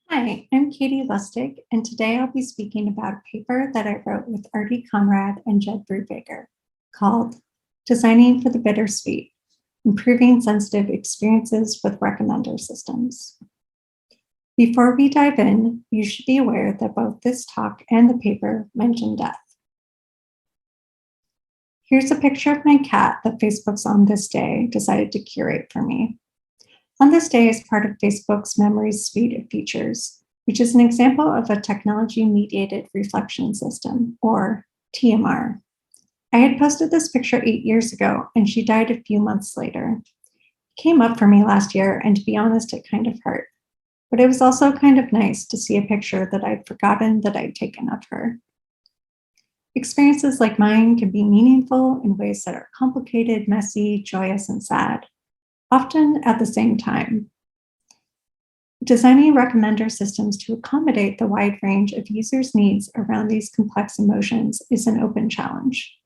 Hi, I'm Katie Lustig, and today I'll be speaking about a paper that I wrote with Artie, Konrad, and Jed Brubaker called Designing for the Bittersweet, Improving Sensitive Experiences with Recommender Systems. Before we dive in, you should be aware that both this talk and the paper mention death. Here's a picture of my cat that Facebook's On This Day decided to curate for me. On This Day is part of Facebook's Memories suite of features, which is an example of a technology-mediated reflection system, or TMR. I had posted this picture 8 years ago, and she died a few months later. It came up for me last year, and to be honest, it kind of hurt. But it was also kind of nice to see a picture that I'd forgotten that I'd taken of her. Experiences like mine can be meaningful in ways that are complicated, messy, joyous, and sad, often at the same time. Designing recommender systems to accommodate the wide range of users' needs around these complex emotions is an open challenge.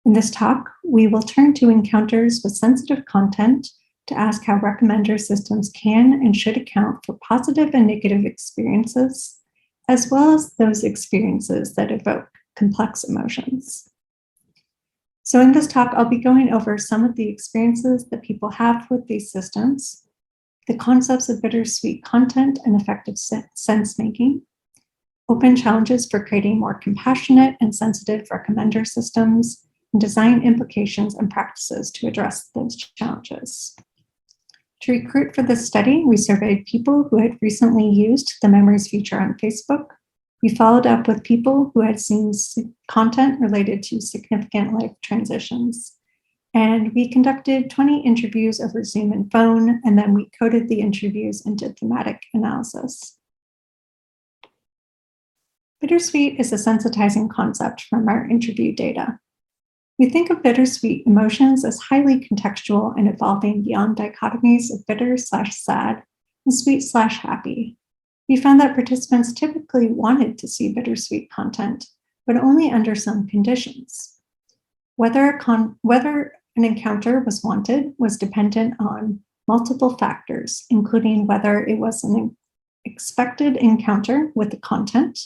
In this talk, we will turn to encounters with sensitive content to ask how recommender systems can and should account for positive and negative experiences, as well as those experiences that evoke complex emotions. So in this talk, I'll be going over some of the experiences that people have with these systems, the concepts of bittersweet content and effective sense-making, open challenges for creating more compassionate and sensitive recommender systems, and design implications and practices to address those challenges. To recruit for this study, we surveyed people who had recently used the Memories feature on Facebook. We followed up with people who had seen content related to significant life transitions. And we conducted 20 interviews over Zoom and phone, and then we coded the interviews into thematic analysis. Bittersweet is a sensitizing concept from our interview data. We think of bittersweet emotions as highly contextual and evolving beyond dichotomies of bitter/sad and sweet/happy. We found that participants typically wanted to see bittersweet content, but only under some conditions. Whether an encounter was wanted was dependent on multiple factors, including whether it was an expected encounter with the content,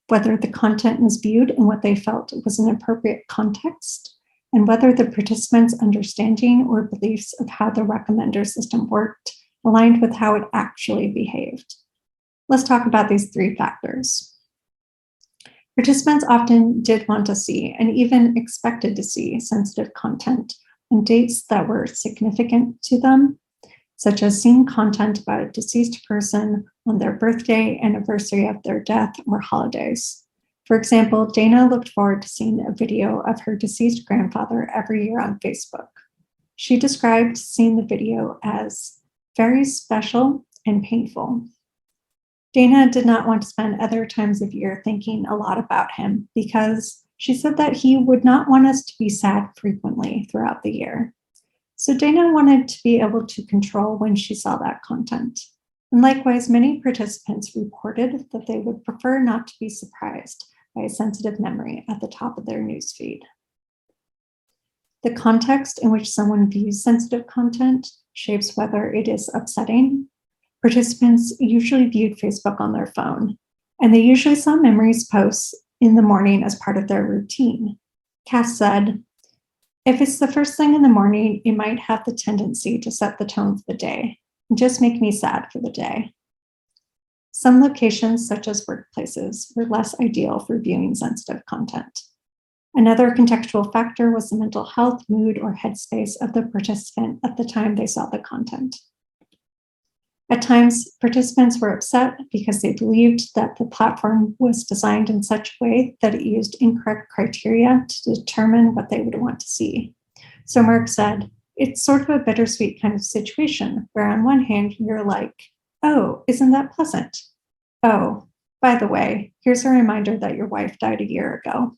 whether the content was viewed in what they felt was an appropriate context, and whether the participants' understanding or beliefs of how the recommender system worked aligned with how it actually behaved. Let's talk about these three factors. Participants often did want to see and even expected to see sensitive content on dates that were significant to them, such as seeing content about a deceased person on their birthday, anniversary of their death, or holidays. For example, Dana looked forward to seeing a video of her deceased grandfather every year on Facebook. She described seeing the video as very special and painful. Dana did not want to spend other times of year thinking a lot about him because she said that he would not want us to be sad frequently throughout the year. So Dana wanted to be able to control when she saw that content. And likewise, many participants reported that they would prefer not to be surprised by a sensitive memory at the top of their newsfeed. The context in which someone views sensitive content shapes whether it is upsetting. Participants usually viewed Facebook on their phone, and they usually saw Memories posts in the morning as part of their routine. Cass said, "If it's the first thing in the morning, it might have the tendency to set the tone for the day and just make me sad for the day." Some locations, such as workplaces, were less ideal for viewing sensitive content. Another contextual factor was the mental health, mood, or headspace of the participant at the time they saw the content. At times, participants were upset because they believed that the platform was designed in such a way that it used incorrect criteria to determine what they would want to see. So Mark said, "It's sort of a bittersweet kind of situation where on one hand, you're like, oh, isn't that pleasant? Oh, by the way, here's a reminder that your wife died a year ago."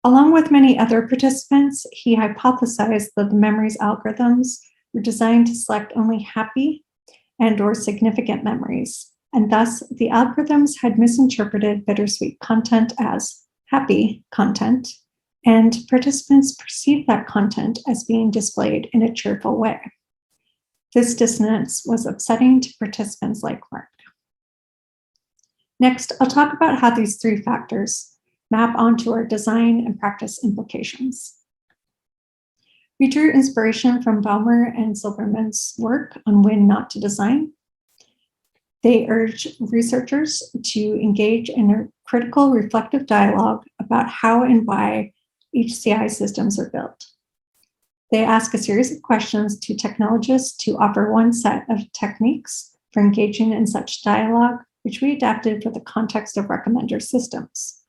Along with many other participants, he hypothesized that the Memories algorithms were designed to select only happy and/or significant memories, and thus the algorithms had misinterpreted bittersweet content as happy content, and participants perceived that content as being displayed in a cheerful way. This dissonance was upsetting to participants like Mark. Next, I'll talk about how these three factors map onto our design and practice implications. We drew inspiration from Baumer and Silberman's work on when not to design. They urge researchers to engage in a critical, reflective dialogue about how and why HCI systems are built. They ask a series of questions to technologists to offer one set of techniques for engaging in such dialogue, which we adapted for the context of recommender systems.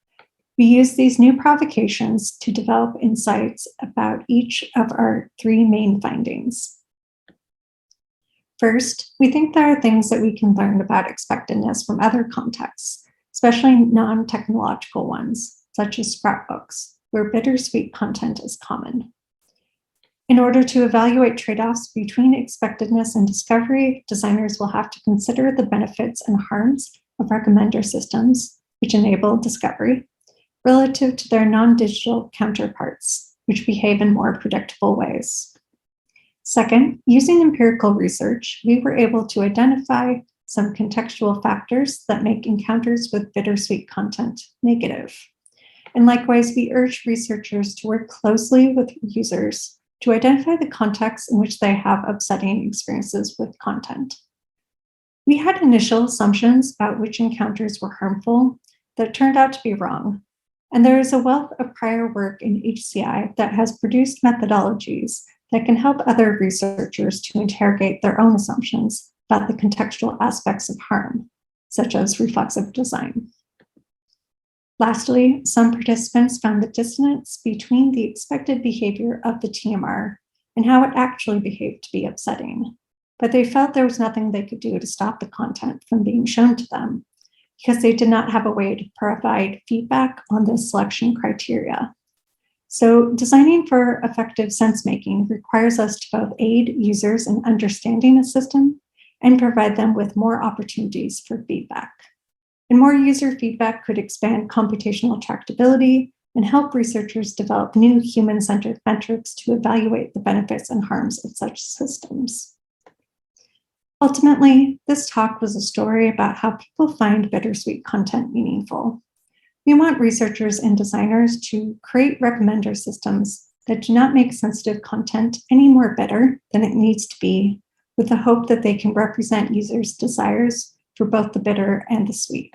We use these new provocations to develop insights about each of our three main findings. First, we think there are things that we can learn about expectedness from other contexts, especially non-technological ones, such as scrapbooks, where bittersweet content is common. In order to evaluate trade-offs between expectedness and discovery, designers will have to consider the benefits and harms of recommender systems, which enable discovery, relative to their non-digital counterparts, which behave in more predictable ways. Second, using empirical research, we were able to identify some contextual factors that make encounters with bittersweet content negative. And likewise, we urge researchers to work closely with users to identify the context in which they have upsetting experiences with content. We had initial assumptions about which encounters were harmful that turned out to be wrong. And there is a wealth of prior work in HCI that has produced methodologies that can help other researchers to interrogate their own assumptions about the contextual aspects of harm, such as reflexive design. Lastly, some participants found the dissonance between the expected behavior of the TMR and how it actually behaved to be upsetting, but they felt there was nothing they could do to stop the content from being shown to them because they did not have a way to provide feedback on the selection criteria. So designing for effective sense-making requires us to both aid users in understanding a system and provide them with more opportunities for feedback. And more user feedback could expand computational tractability and help researchers develop new human-centered metrics to evaluate the benefits and harms of such systems. Ultimately, this talk was a story about how people find bittersweet content meaningful. We want researchers and designers to create recommender systems that do not make sensitive content any more bitter than it needs to be, with the hope that they can represent users' desires for both the bitter and the sweet.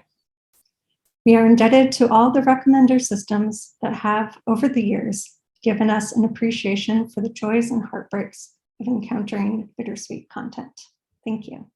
We are indebted to all the recommender systems that have, over the years, given us an appreciation for the joys and heartbreaks of encountering bittersweet content. Thank you.